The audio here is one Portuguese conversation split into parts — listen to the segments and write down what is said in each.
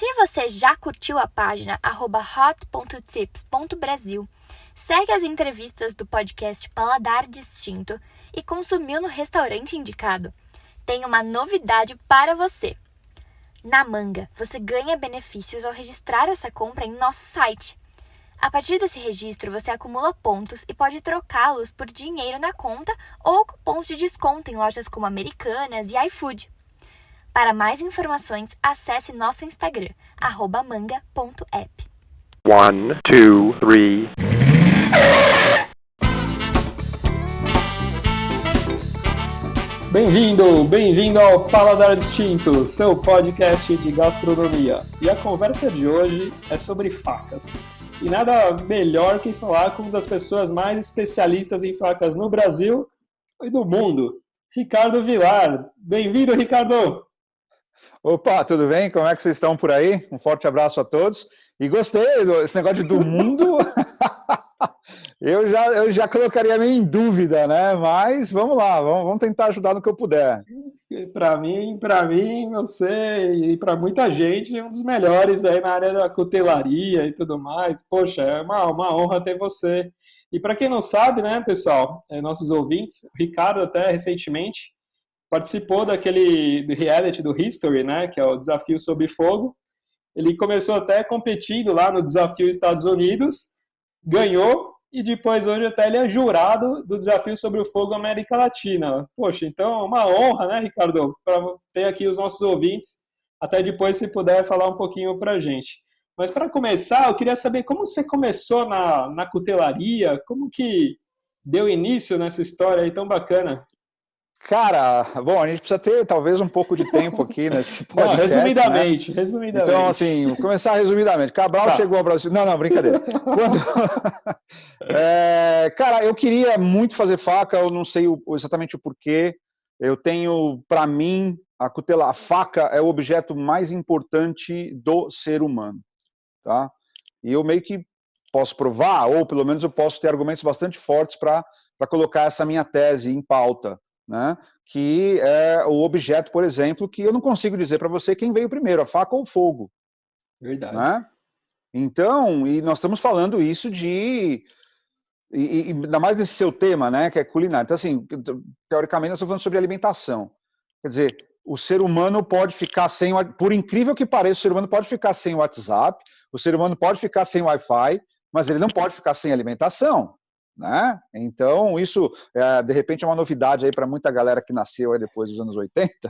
Se você já curtiu a página @hot.tips.brasil, segue as entrevistas do podcast Paladar Distinto e consumiu no restaurante indicado, tem uma novidade para você. Na Manga, você ganha benefícios ao registrar essa compra em nosso site. A partir desse registro, você acumula pontos e pode trocá-los por dinheiro na conta ou cupons de desconto em lojas como Americanas e iFood. Para mais informações, acesse nosso Instagram, @manga.app. 1, 2, 3. Bem-vindo ao Paladar Distinto, seu podcast de gastronomia. E a conversa de hoje é sobre facas. E nada melhor que falar com uma das pessoas mais especialistas em facas no Brasil e do mundo, Ricardo Vilar. Bem-vindo, Ricardo! Opa, tudo bem? Como é que vocês estão por aí? Um forte abraço a todos. E gostei desse negócio do mundo. eu já colocaria meio em dúvida, né? Mas vamos lá, vamos tentar ajudar no que eu puder. Para mim, você e para muita gente, um dos melhores aí na área da cutelaria e tudo mais. Poxa, é uma honra ter você. E para quem não sabe, né, pessoal, nossos ouvintes, o Ricardo até recentemente participou daquele do reality do History, né, que é o Desafio Sob Fogo. Ele começou até competindo lá no Desafio Estados Unidos, ganhou, e depois hoje até ele é jurado do Desafio Sobre o Fogo América Latina. Poxa, então uma honra, né, Ricardo, para ter aqui os nossos ouvintes, até depois se puder falar um pouquinho para a gente. Mas para começar, eu queria saber como você começou na cutelaria, como que deu início nessa história aí tão bacana? Cara, bom, a gente precisa ter talvez um pouco de tempo aqui nesse podcast. Não, resumidamente. Então, assim, vou começar resumidamente. Cabral chegou ao Brasil. Não, brincadeira. Cara, eu queria muito fazer faca, eu não sei exatamente o porquê. Eu tenho, para mim, a faca é o objeto mais importante do ser humano, tá? E eu meio que posso provar, ou pelo menos eu posso ter argumentos bastante fortes para colocar essa minha tese em pauta, né? Que é o objeto, por exemplo, que eu não consigo dizer para você quem veio primeiro, a faca ou o fogo. Verdade. Né? Então, e nós estamos falando isso e ainda mais nesse seu tema, né, que é culinária. Então, assim, teoricamente, nós estamos falando sobre alimentação. Quer dizer, o ser humano pode ficar sem, por incrível que pareça, o ser humano pode ficar sem WhatsApp, o ser humano pode ficar sem Wi-Fi, mas ele não pode ficar sem alimentação. Né? Então, isso, de repente, é uma novidade aí para muita galera que nasceu aí depois dos anos 80,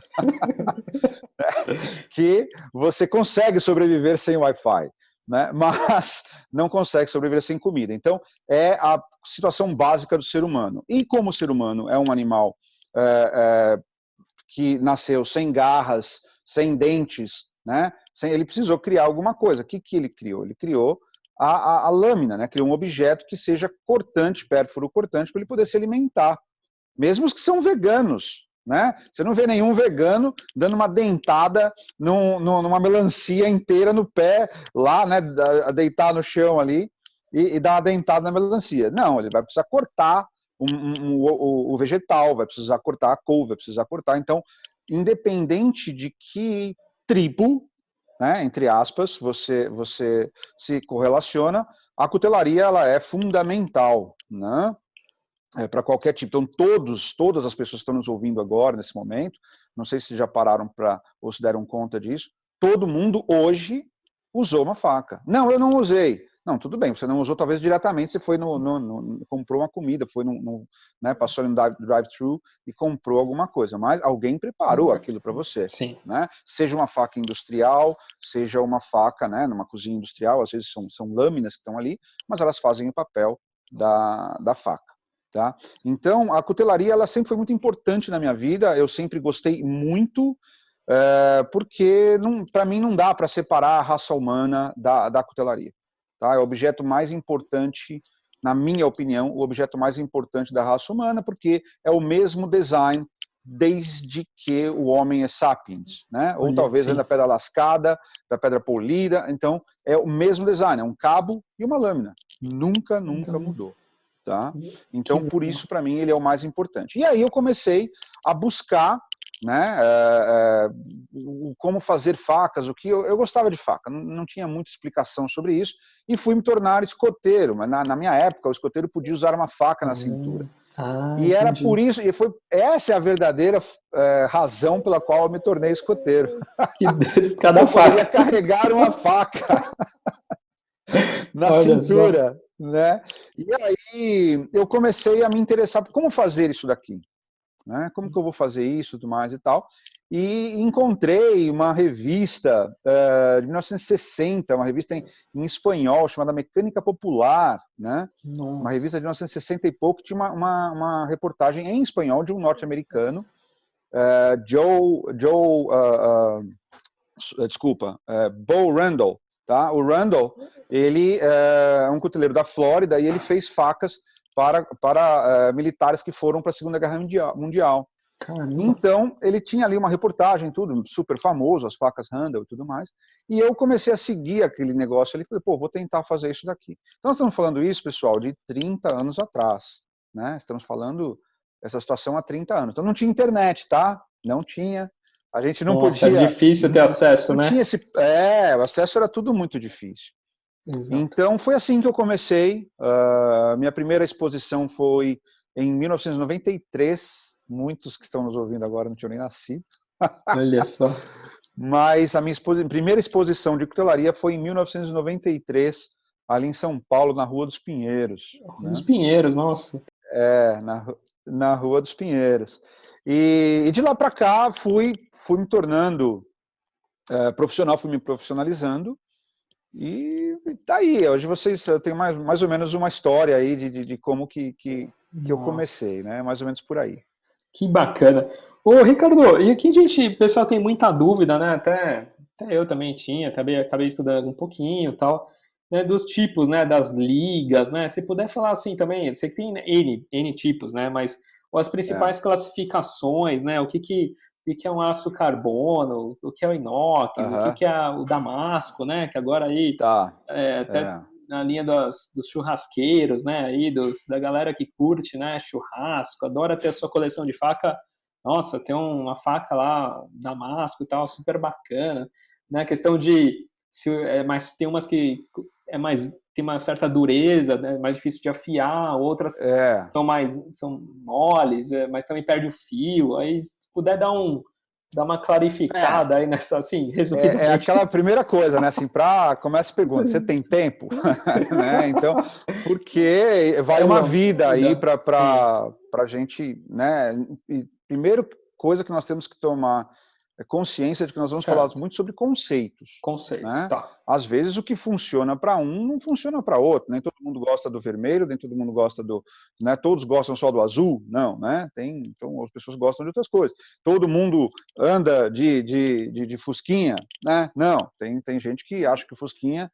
que você consegue sobreviver sem Wi-Fi, né? Mas não consegue sobreviver sem comida. Então, é a situação básica do ser humano. E como o ser humano é um animal que nasceu sem garras, sem dentes, né? Ele precisou criar alguma coisa. O que ele criou? Ele criou a lâmina, né? Criou um objeto que seja cortante, pérfuro cortante, para ele poder se alimentar. Mesmo os que são veganos, né? Você não vê nenhum vegano dando uma dentada numa melancia inteira no pé, lá, né? Deitar no chão ali e dar uma dentada na melancia. Não, ele vai precisar cortar o vegetal, vai precisar cortar a couve, vai precisar cortar. Então, independente de que tribo, né, entre aspas, você se correlaciona, a cutelaria ela é fundamental, né, para qualquer tipo. Então, todas as pessoas que estão nos ouvindo agora, nesse momento, não sei se já pararam ou se deram conta disso, todo mundo hoje usou uma faca. Não, eu não usei. Não, tudo bem, você não usou talvez diretamente, você foi comprou uma comida, foi né, passou no drive-thru e comprou alguma coisa, mas alguém preparou aquilo para você. Sim. Né? Seja uma faca industrial, seja uma faca, né, numa cozinha industrial, às vezes são lâminas que estão ali, mas elas fazem o papel da faca. Tá? Então, a cutelaria ela sempre foi muito importante na minha vida, eu sempre gostei muito, porque para mim não dá para separar a raça humana da cutelaria. Tá? É o objeto mais importante, na minha opinião, o objeto mais importante da raça humana, porque é o mesmo design desde que o homem é sapiens, né? Ou talvez da pedra lascada, da pedra polida. Então, é o mesmo design, é um cabo e uma lâmina. Nunca mudou. Tá? Então, por isso, para mim, ele é o mais importante. E aí eu comecei a buscar né? Como fazer facas, o que eu gostava de faca, não tinha muita explicação sobre isso, e fui me tornar escoteiro, mas na minha época o escoteiro podia usar uma faca na cintura. E era Entendi. por isso, essa é a verdadeira razão pela qual eu me tornei escoteiro. Cada eu poderia faca. carregar uma faca na Olha cintura, né? E aí eu comecei a me interessar por como fazer isso daqui. Né? Como que eu vou fazer isso, tudo mais e tal. E encontrei uma revista de 1960, uma revista em espanhol, chamada Mecânica Popular, né? Nossa. Uma revista de 1960 e pouco, tinha uma reportagem em espanhol de um norte-americano, Bo Randall. Tá? O Randall, ele é um cuteleiro da Flórida e ele fez facas para militares que foram para a Segunda Guerra Mundial. Caramba. Então, ele tinha ali uma reportagem, tudo super famoso, as facas Randall e tudo mais, e eu comecei a seguir aquele negócio ali, falei, vou tentar fazer isso daqui. Então, nós estamos falando isso, pessoal, de 30 anos atrás, né? Estamos falando essa situação há 30 anos. Então, não tinha internet, tá? Não tinha. A gente não Nossa, é podia... difícil ter acesso, né? Tinha o acesso era tudo muito difícil. Exato. Então, foi assim que eu comecei. Minha primeira exposição foi em 1993. Muitos que estão nos ouvindo agora não tinham nem nascido. Olha só. Mas a minha primeira exposição de cutelaria foi em 1993, ali em São Paulo, na Rua dos Pinheiros. Os Né? Pinheiros, nossa. Na Rua dos Pinheiros. E de lá para cá, fui me tornando profissional, fui me profissionalizando. E tá aí, hoje vocês têm mais ou menos uma história aí de como que eu comecei, né? Mais ou menos por aí. Que bacana. Ô, Ricardo, e aqui o pessoal tem muita dúvida, né? Até eu também acabei estudando um pouquinho e tal, né? Dos tipos, né? Das ligas, né? Se puder falar assim também, eu sei que tem N tipos, né? Mas as principais classificações, né? O que é um aço carbono, o que é o inox, o que é o damasco, né? Que agora aí, até na linha dos churrasqueiros, né? Aí da galera que curte, né? Churrasco, adora ter a sua coleção de faca. Nossa, tem uma faca lá, damasco e tal, super bacana, né? A questão de mas tem umas que tem uma certa dureza, né? Mais difícil de afiar, outras são moles, mas também perde o fio. Aí, se puder dar uma clarificada aí nessa, assim, resumidamente. É aquela primeira coisa, né? Assim, começa a pergunta, você tem tempo? Né? Então, porque vai uma vida aí para a gente, né? E primeira coisa que nós temos que tomar consciência de que nós vamos falar muito sobre conceitos. Né? Tá. Às vezes o que funciona para um não funciona para outro. Nem todo mundo gosta do vermelho, nem todo mundo gosta do... Né? Todos gostam só do azul? Não, né? Então as pessoas gostam de outras coisas. Todo mundo anda de fusquinha? Né? Não, tem gente que acha que o fusquinha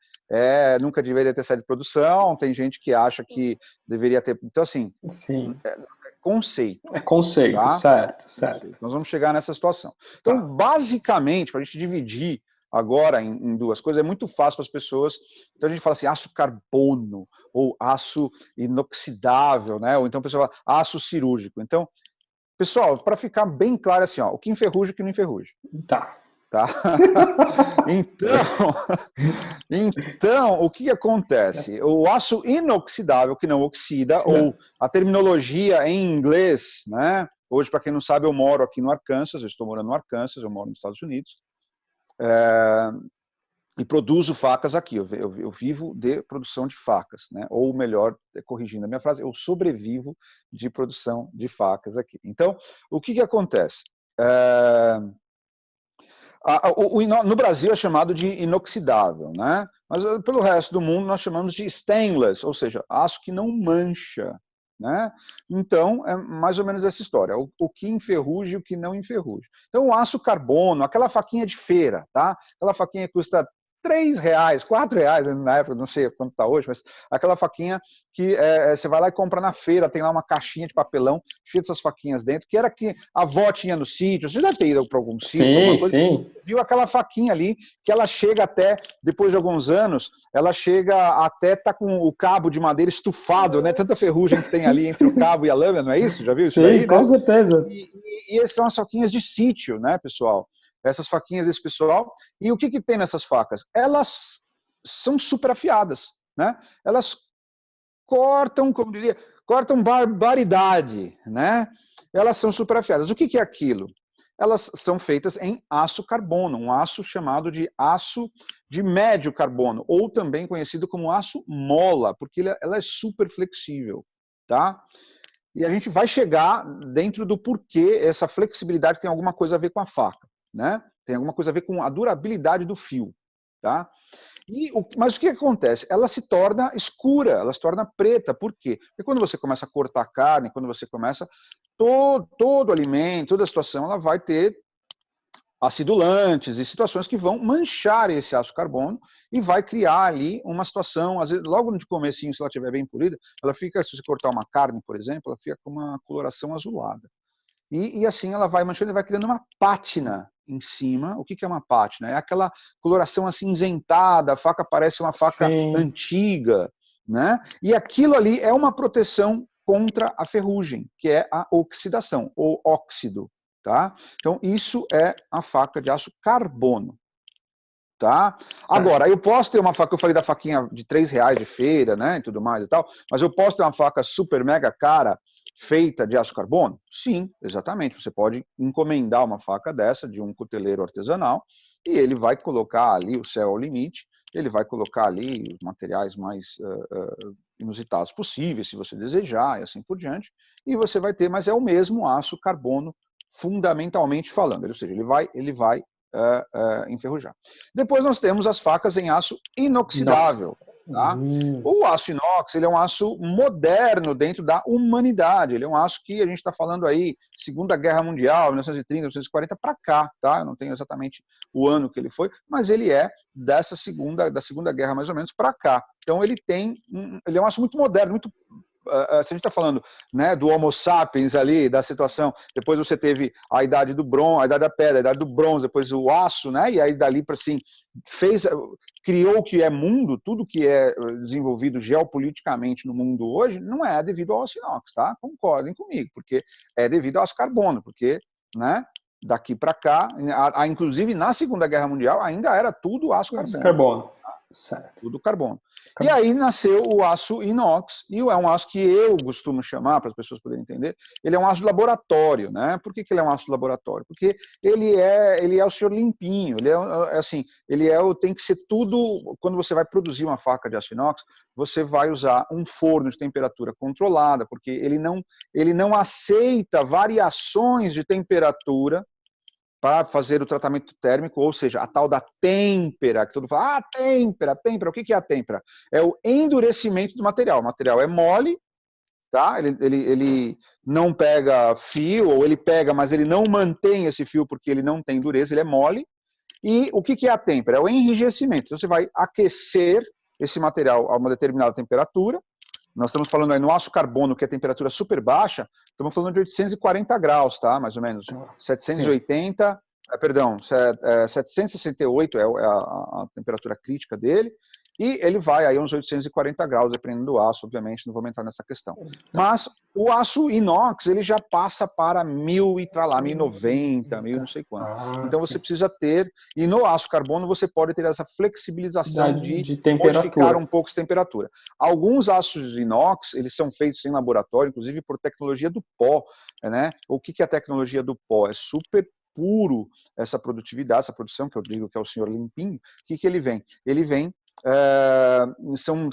nunca deveria ter saído de produção, tem gente que acha que deveria ter... Então, assim... Sim. Conceito. É conceito, tá? Certo. Nós vamos chegar nessa situação. Então, basicamente, para a gente dividir agora em duas coisas, é muito fácil para as pessoas. Então, a gente fala assim, aço carbono, ou aço inoxidável, né? Ou então, a pessoa fala aço cirúrgico. Então, pessoal, para ficar bem claro assim, o que enferruja e o que não enferruja. Tá? Então, o que acontece? O aço inoxidável, que não oxida, ou a terminologia em inglês, né? Hoje, para quem não sabe, eu moro aqui no Arkansas, eu estou morando no Arkansas, eu moro nos Estados Unidos, e produzo facas aqui, eu vivo de produção de facas, né? Ou melhor, corrigindo a minha frase, eu sobrevivo de produção de facas aqui. Então, o que acontece? No Brasil é chamado de inoxidável, né? Mas pelo resto do mundo nós chamamos de stainless, ou seja, aço que não mancha, né? Então é mais ou menos essa história, o que enferruja e o que não enferruja. Então o aço carbono, aquela faquinha de feira, tá? Aquela faquinha que custa R$3, R$4, na época, não sei quanto está hoje, mas aquela faquinha que você vai lá e compra na feira, tem lá uma caixinha de papelão cheia dessas faquinhas dentro, que era que a avó tinha no sítio. Você já tem ido para algum sítio, Sim, alguma coisa? sim. Viu aquela faquinha ali, que ela chega até, depois de alguns anos, ela chega até tá com o cabo de madeira estufado, né? Tanta ferrugem que tem ali entre o cabo e a lâmina, não é isso? Já viu isso Sim, daí, com né? certeza. E essas são as faquinhas de sítio, né, pessoal? Essas faquinhas desse pessoal. E o que tem nessas facas? Elas são super afiadas, né? Elas cortam, como diria, cortam barbaridade, né? Elas são super afiadas. O que é aquilo? Elas são feitas em aço carbono, um aço chamado de aço de médio carbono, ou também conhecido como aço mola, porque ela é super flexível, tá? E a gente vai chegar dentro do porquê essa flexibilidade tem alguma coisa a ver com a faca, né? Tem alguma coisa a ver com a durabilidade do fio, tá? Mas o que acontece? Ela se torna escura, ela se torna preta. Por quê? Porque quando você começa a cortar carne, quando você começa, todo alimento, toda a situação, ela vai ter acidulantes e situações que vão manchar esse aço carbono e vai criar ali uma situação, às vezes, logo de comecinho, se ela estiver bem polida, ela fica, se você cortar uma carne, por exemplo, ela fica com uma coloração azulada. E assim ela vai manchando e vai criando uma pátina em cima. O que é uma pátina? É aquela coloração acinzentada, a faca parece uma faca Sim. antiga, né? E aquilo ali é uma proteção contra a ferrugem, que é a oxidação, ou óxido, tá? Então, isso é a faca de aço carbono, tá? Certo. Agora, eu posso ter uma faca, eu falei da faquinha de R$3 de feira, né, e tudo mais e tal, mas eu posso ter uma faca super mega cara, feita de aço carbono? Sim, exatamente. Você pode encomendar uma faca dessa de um cuteleiro artesanal e ele vai colocar ali o céu ao limite, ele vai colocar ali os materiais mais inusitados possíveis, se você desejar, e assim por diante, e você vai ter, mas é o mesmo aço carbono, fundamentalmente falando, ou seja, ele vai enferrujar. Depois nós temos as facas em aço inoxidável. Tá? O aço inox ele é um aço moderno dentro da humanidade. Ele é um aço que a gente está falando aí, Segunda Guerra Mundial, 1930, 1940 para cá, tá? Eu não tenho exatamente o ano que ele foi, mas ele é da Segunda Guerra mais ou menos para cá. Então ele é um aço muito moderno, muito se a gente está falando, né, do Homo sapiens ali, da situação, depois você teve a idade do bronze, a idade da pedra, a idade do bronze, depois o aço, né, e aí dali para assim, criou o que é mundo, tudo que é desenvolvido geopoliticamente no mundo hoje, não é devido ao aço inox, tá? Concordem comigo, porque é devido ao aço carbono, porque, né, daqui para cá, inclusive na Segunda Guerra Mundial, ainda era tudo aço carbono. Carbono. Certo. Tudo carbono. E aí nasceu o aço inox, e é um aço que eu costumo chamar, para as pessoas poderem entender, ele é um aço de laboratório, né? Por que ele é um aço de laboratório? Porque ele é o senhor limpinho, tem que ser tudo, quando você vai produzir uma faca de aço inox, você vai usar um forno de temperatura controlada, porque ele não aceita variações de temperatura para fazer o tratamento térmico, ou seja, a tal da têmpera, que todo mundo fala, têmpera, o que é a têmpera? É o endurecimento do material. O material é mole, tá? Ele não pega fio, ou ele pega, mas ele não mantém esse fio porque ele não tem dureza, ele é mole. E o que é a têmpera? É o enrijecimento. Então você vai aquecer esse material a uma determinada temperatura. Nós estamos falando aí no aço carbono, que é a temperatura super baixa, estamos falando de 840 graus, tá? Mais ou menos. 780, 768 é a temperatura crítica dele, e ele vai aí uns 840 graus, dependendo do aço, obviamente, não vou entrar nessa questão. Mas o aço inox, ele já passa para 1090, 1000 não sei quanto. Então você precisa ter, e no aço carbono você pode ter essa flexibilização de modificar um pouco a temperatura. Alguns aços inox, eles são feitos em laboratório, inclusive por tecnologia do pó, né? O que é a tecnologia do pó? É super puro essa produtividade, essa produção, que eu digo que é o senhor limpinho. O que ele vem? Ele vem são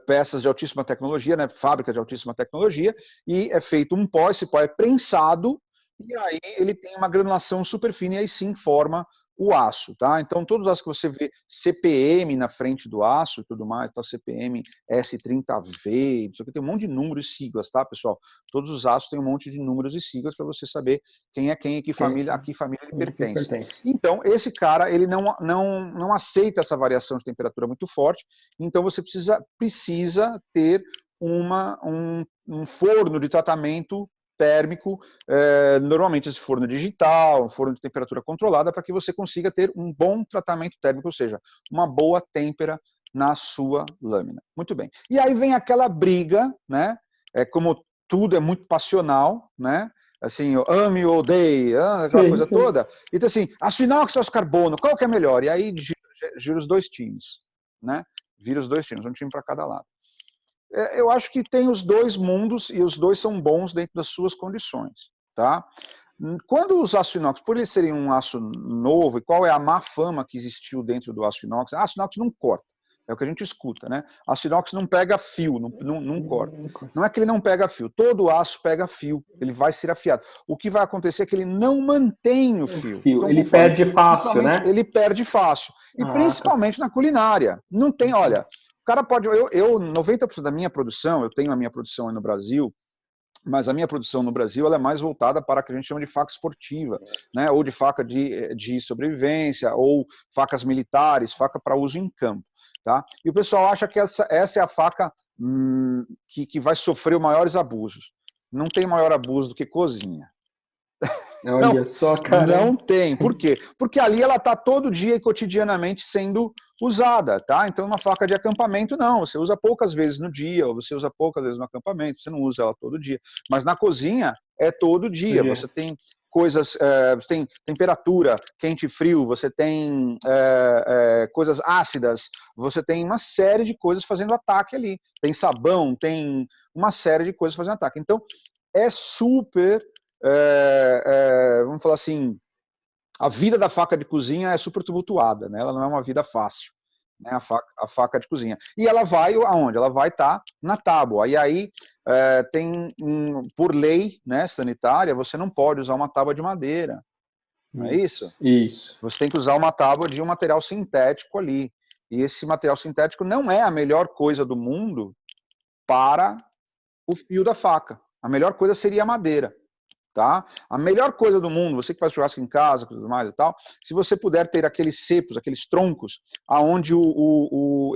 peças de altíssima tecnologia, né, fábrica de altíssima tecnologia, e é feito um pó, esse pó é prensado, e aí ele tem uma granulação super fina, e aí sim forma o aço, tá? Então, todos os aços que você vê CPM na frente do aço e tudo mais, tá? CPM S30V, isso aqui tem um monte de números e siglas, tá, pessoal? Todos os aços têm um monte de números e siglas para você saber quem é quem e a que família ele pertence. Então, esse cara, ele não aceita essa variação de temperatura muito forte, então você precisa ter um forno de tratamento térmico, normalmente esse forno digital, um forno de temperatura controlada, para que você consiga ter um bom tratamento térmico, ou seja, uma boa têmpera na sua lâmina. Muito bem. E aí vem aquela briga, né? Como tudo é muito passional, né? Assim, ame ou odeie, aquela coisa toda. Então, assim, aço inox ou aço carbono, qual que é melhor? E aí gira os dois times, né? Vira os dois times, um time para cada lado. Eu acho que tem os dois mundos e os dois são bons dentro das suas condições, tá? Quando os aço inox, por eles serem um aço novo, e qual é a má fama que existiu dentro do aço inox? Aço inox não corta, é o que a gente escuta, né? Aço inox não pega fio, não corta. Não é que ele não pega fio, todo aço pega fio, ele vai ser afiado. O que vai acontecer é que ele não mantém o fio. Então, ele perde fácil, né? Ele perde fácil, e principalmente na culinária. Não tem, olha... O cara pode, 90% da minha produção, eu tenho a minha produção aí no Brasil, mas a minha produção no Brasil ela é mais voltada para o que a gente chama de faca esportiva, né? Ou de faca de sobrevivência, ou facas militares, faca para uso em campo. Tá? E o pessoal acha que essa é a faca que vai sofrer os maiores abusos. Não tem maior abuso do que cozinha. Olha só, cara. Não tem. Por quê? Porque ali ela está todo dia e cotidianamente sendo usada, tá? Então, uma faca de acampamento, não. Você usa poucas vezes no dia, ou você usa poucas vezes no acampamento, você não usa ela todo dia. Mas na cozinha, é todo dia. Você tem coisas, você tem temperatura, quente e frio, você tem coisas ácidas, você tem uma série de coisas fazendo ataque ali. Tem sabão, tem uma série de coisas fazendo ataque. Então, é super... vamos falar assim, a vida da faca de cozinha é super tumultuada, né? Ela não é uma vida fácil, né? A faca de cozinha. E ela vai aonde? Ela vai estar na tábua. E aí tem, por lei, né, sanitária, você não pode usar uma tábua de madeira. Não é isso? Isso. Você tem que usar uma tábua de um material sintético ali. E esse material sintético não é a melhor coisa do mundo para o fio da faca. A melhor coisa seria a madeira. Tá? A melhor coisa do mundo, você que faz churrasco em casa, tudo mais e tal, se você puder ter aqueles cepos, aqueles troncos, aonde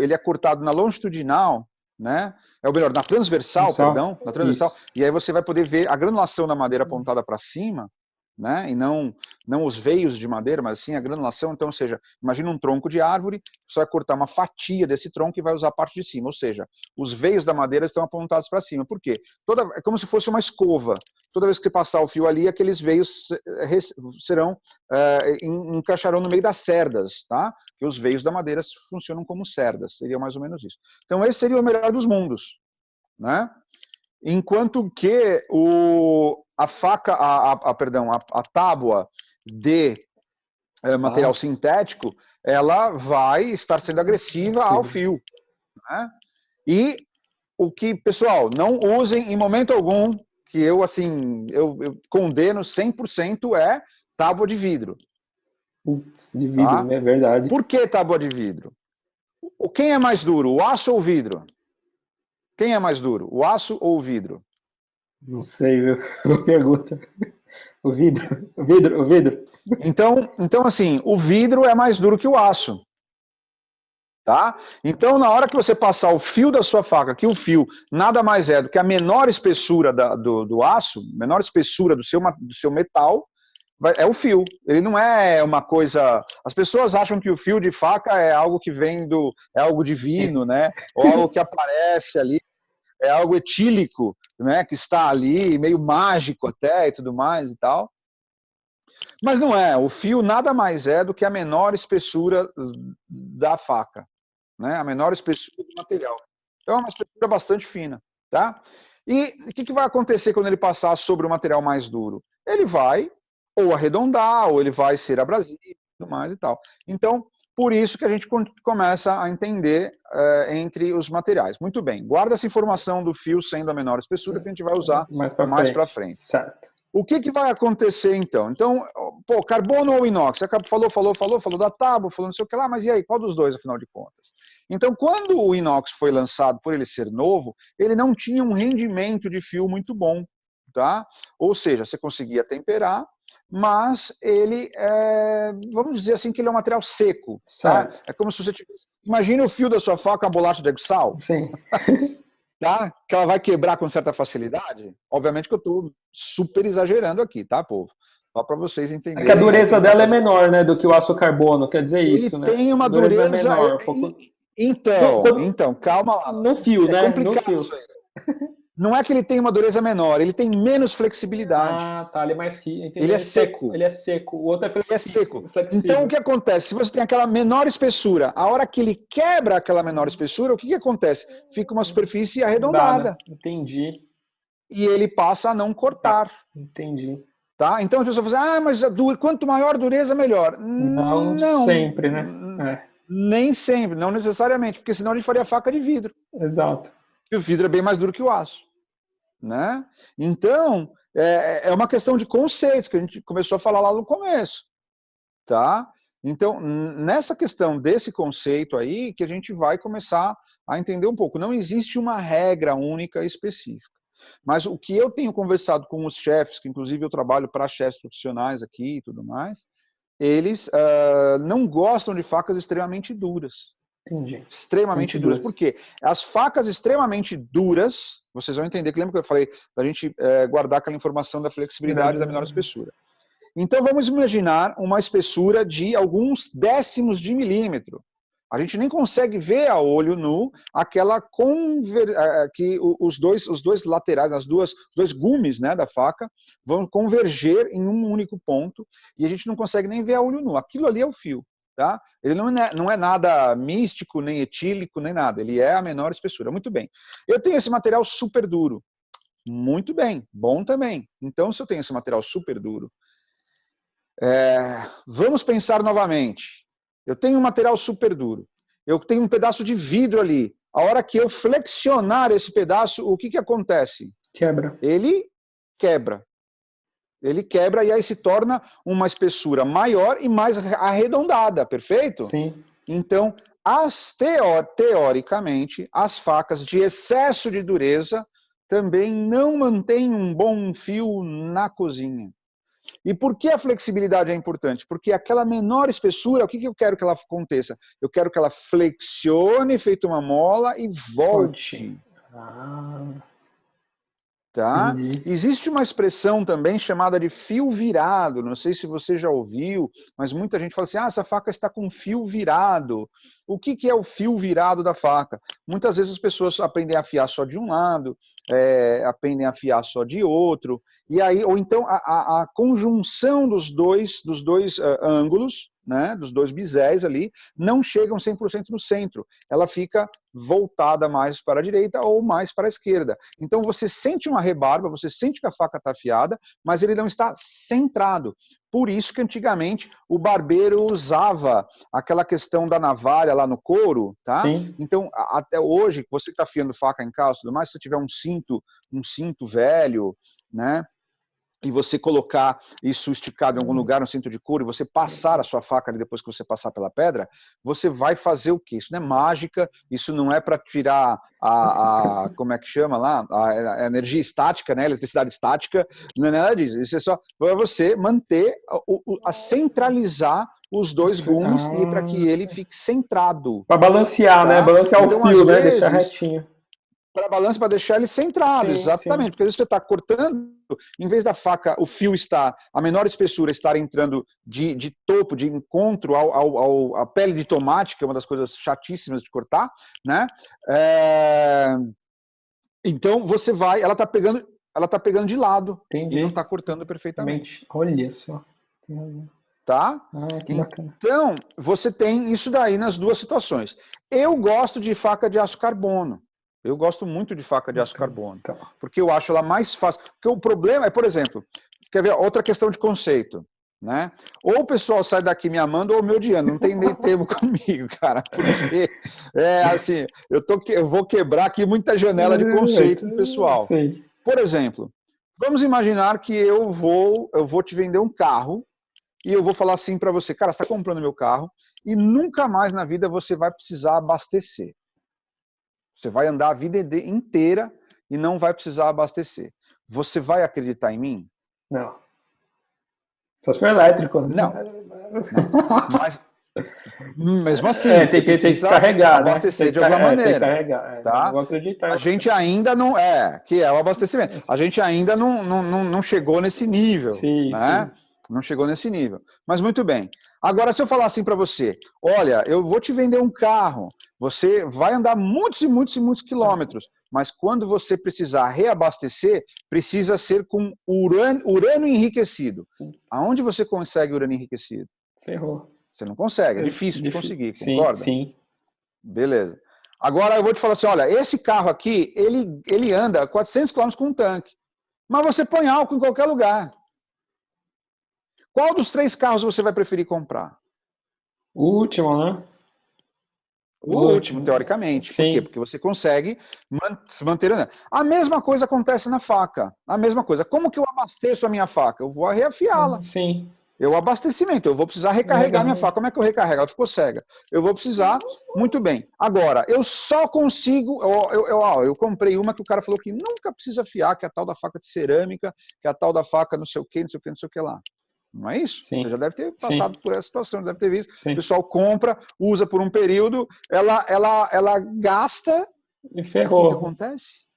ele é cortado na longitudinal, né? Ou melhor, na transversal, na transversal, isso. E aí você vai poder ver a granulação da madeira apontada para cima, né? E não os veios de madeira, mas sim a granulação. Então, ou seja, imagina um tronco de árvore, você vai cortar uma fatia desse tronco e vai usar a parte de cima, ou seja, os veios da madeira estão apontados para cima. Por quê? É como se fosse uma escova. Toda vez que você passar o fio ali, aqueles veios encaixarão no meio das cerdas, tá? Porque os veios da madeira funcionam como cerdas, seria mais ou menos isso. Então, esse seria o melhor dos mundos, né? Enquanto que a faca, a tábua de material sintético, ela vai estar sendo agressiva ao fio, né? E o que, pessoal, não usem em momento algum, que eu condeno 100%, é tábua de vidro. Putz, de vidro, tá? É verdade. Por que tábua de vidro? Quem é mais duro, o aço ou o vidro? Quem é mais duro, o aço ou o vidro? Não sei, viu? Boa pergunta. O vidro. Então, assim, o vidro é mais duro que o aço. Tá? Então, na hora que você passar o fio da sua faca, que o fio nada mais é do que a menor espessura do aço, menor espessura do seu metal, é o fio. Ele não é uma coisa... As pessoas acham que o fio de faca é algo que vem é algo divino, né? Ou algo que aparece ali. É algo etílico, né, que está ali, meio mágico até e tudo mais e tal. Mas não é. O fio nada mais é do que a menor espessura da faca, né? A menor espessura do material. Então é uma espessura bastante fina, tá? E o que vai acontecer quando ele passar sobre o material mais duro? Ele vai ou arredondar, ou ele vai ser abrasivo e tudo mais e tal. Então, por isso que a gente começa a entender entre os materiais. Muito bem, guarda essa informação do fio sendo a menor espessura, que a gente vai usar mais para frente. Certo. O que vai acontecer então? Então, pô, carbono ou inox? Você falou da tábua, falou não sei o que lá, mas e aí, qual dos dois, afinal de contas? Então, quando o inox foi lançado, por ele ser novo, ele não tinha um rendimento de fio muito bom, tá? Ou seja, você conseguia temperar, mas ele, vamos dizer assim, que ele é um material seco, tá? É como se você tivesse... Imagina o fio da sua faca, uma bolacha de sal. Sim. Tá? Que ela vai quebrar com certa facilidade. Obviamente que eu estou super exagerando aqui, tá, povo? Só para vocês entenderem. É que a dureza dela é menor, né, do que o aço carbono, quer dizer isso, né? Ele tem uma dureza menor. Um pouco... Então, calma lá. No fio, né? Complicado No fio. isso aí. Não é que ele tem uma dureza menor, ele tem menos flexibilidade. Ah, tá, ele é mais rio. Ele é seco. Ele é seco. O outro é flexível. Então, o que acontece? Se você tem aquela menor espessura, a hora que ele quebra aquela menor espessura, o que acontece? Fica uma superfície arredondada. Entendi. E ele passa a não cortar. Entendi. Tá? Então, as pessoas falam, mas quanto maior a dureza, melhor. Não sempre, né? Nem sempre, não necessariamente, porque senão a gente faria faca de vidro. Exato. E o vidro é bem mais duro que o aço. Né? Então, é uma questão de conceitos que a gente começou a falar lá no começo, tá? Então, nessa questão desse conceito aí, que a gente vai começar a entender um pouco. Não existe uma regra única específica. Mas o que eu tenho conversado com os chefes, que inclusive eu trabalho para chefes profissionais aqui e tudo mais, eles não gostam de facas extremamente duras. Entendi. Extremamente duras. Por quê? As facas extremamente duras, vocês vão entender, que lembra que eu falei da gente guardar aquela informação da flexibilidade e da menor espessura. Então vamos imaginar uma espessura de alguns décimos de milímetro. A gente nem consegue ver a olho nu aquela que os dois laterais, os dois gumes, né, da faca vão converger em um único ponto e a gente não consegue nem ver a olho nu. Aquilo ali é o fio. Tá? Ele não é nada místico, nem etílico, nem nada. Ele é a menor espessura. Muito bem. Eu tenho esse material super duro. Muito bem. Bom também. Então, se eu tenho esse material super duro, vamos pensar novamente. Eu tenho um material super duro. Eu tenho um pedaço de vidro ali. A hora que eu flexionar esse pedaço, o que acontece? Quebra. Ele quebra. Ele quebra e aí se torna uma espessura maior e mais arredondada, perfeito? Sim. Então, teoricamente, as facas de excesso de dureza também não mantêm um bom fio na cozinha. E por que a flexibilidade é importante? Porque aquela menor espessura, o que eu quero que ela aconteça? Eu quero que ela flexione, feito uma mola, e volte. Tá? Existe uma expressão também chamada de fio virado, não sei se você já ouviu, mas muita gente fala assim, essa faca está com fio virado. O que é o fio virado da faca? Muitas vezes as pessoas aprendem a afiar só de um lado, aprendem a afiar só de outro, e aí, ou então a conjunção dos dois ângulos, né, dos dois biséis ali, não chegam 100% no centro. Ela fica voltada mais para a direita ou mais para a esquerda. Então você sente uma rebarba, você sente que a faca está afiada, mas ele não está centrado. Por isso que antigamente o barbeiro usava aquela questão da navalha lá no couro, tá? Sim. Então, até hoje, você que está afiando faca em casa e tudo mais, se você tiver um cinto velho, né? E você colocar isso esticado em algum lugar, um cinto de couro, e você passar a sua faca ali depois que você passar pela pedra, você vai fazer o quê? Isso não é mágica, isso não é para tirar como é que chama lá? A energia estática, né? A eletricidade estática, não é nada disso. Isso é só para você manter, centralizar os dois gumes e para que ele fique centrado. Para balancear, tá? Né? Balancear então, o fio, né? Deixar retinho. Para balanço, para deixar ele centrado, sim, exatamente. Sim. Porque às vezes você está cortando, em vez da faca, o fio estar, a menor espessura estar entrando de topo, de encontro à pele de tomate, que é uma das coisas chatíssimas de cortar, né? Então você vai, ela está pegando de lado. Entendi. E não está cortando perfeitamente. Olha só. Tá? Que bacana. Então, você tem isso daí nas duas situações. Eu gosto de faca de aço carbono. Eu gosto muito de faca de aço carbono, porque eu acho ela mais fácil. Porque o problema é, por exemplo, quer ver outra questão de conceito, né? Ou o pessoal sai daqui me amando ou me odiando, não tem nem termo comigo, cara, porque assim, eu vou quebrar aqui muita janela de conceito do pessoal. Sei. Por exemplo, Vamos imaginar que eu vou te vender um carro e eu vou falar assim para você, cara, você está comprando meu carro e nunca mais na vida você vai precisar abastecer. Você vai andar a vida inteira e não vai precisar abastecer. Você vai acreditar em mim? Não. Só se for elétrico. Não. Mas mesmo assim, tem que carregar, abastecer né? de alguma maneira. Tem que carregar. Tá? Não vou acreditar. A gente ainda não que é o abastecimento. A gente ainda não chegou nesse nível, sim, né? Sim. Não chegou nesse nível. Mas muito bem. Agora, se eu falar assim para você, olha, eu vou te vender um carro, você vai andar muitos e muitos e muitos quilômetros, mas quando você precisar reabastecer, precisa ser com urânio enriquecido. Aonde você consegue urânio enriquecido? Ferrou. Você não consegue, é difícil de conseguir, concorda? Sim. Beleza. Agora eu vou te falar assim, olha, esse carro aqui, ele anda 400 km com um tanque, mas você põe álcool em qualquer lugar. Qual dos 3 carros você vai preferir comprar? O último, né? O último, teoricamente. Sim. Por quê? Porque você consegue se manter andando. A mesma coisa acontece na faca. A mesma coisa. Como que eu abasteço a minha faca? Eu vou reafiá-la. Sim. O abastecimento, eu vou precisar recarregar minha faca. Como é que eu recarrego? Ela ficou cega. Eu vou precisar, muito bem. Agora, eu só consigo, eu comprei uma que o cara falou que nunca precisa afiar, que é a tal da faca de cerâmica, que é a tal da faca não sei o que, não sei o que, não sei o que lá. Não é isso? Sim. Você já deve ter passado por essa situação, deve ter visto. Sim. O pessoal compra, usa por um período, ela gasta. E ferrou. O que acontece?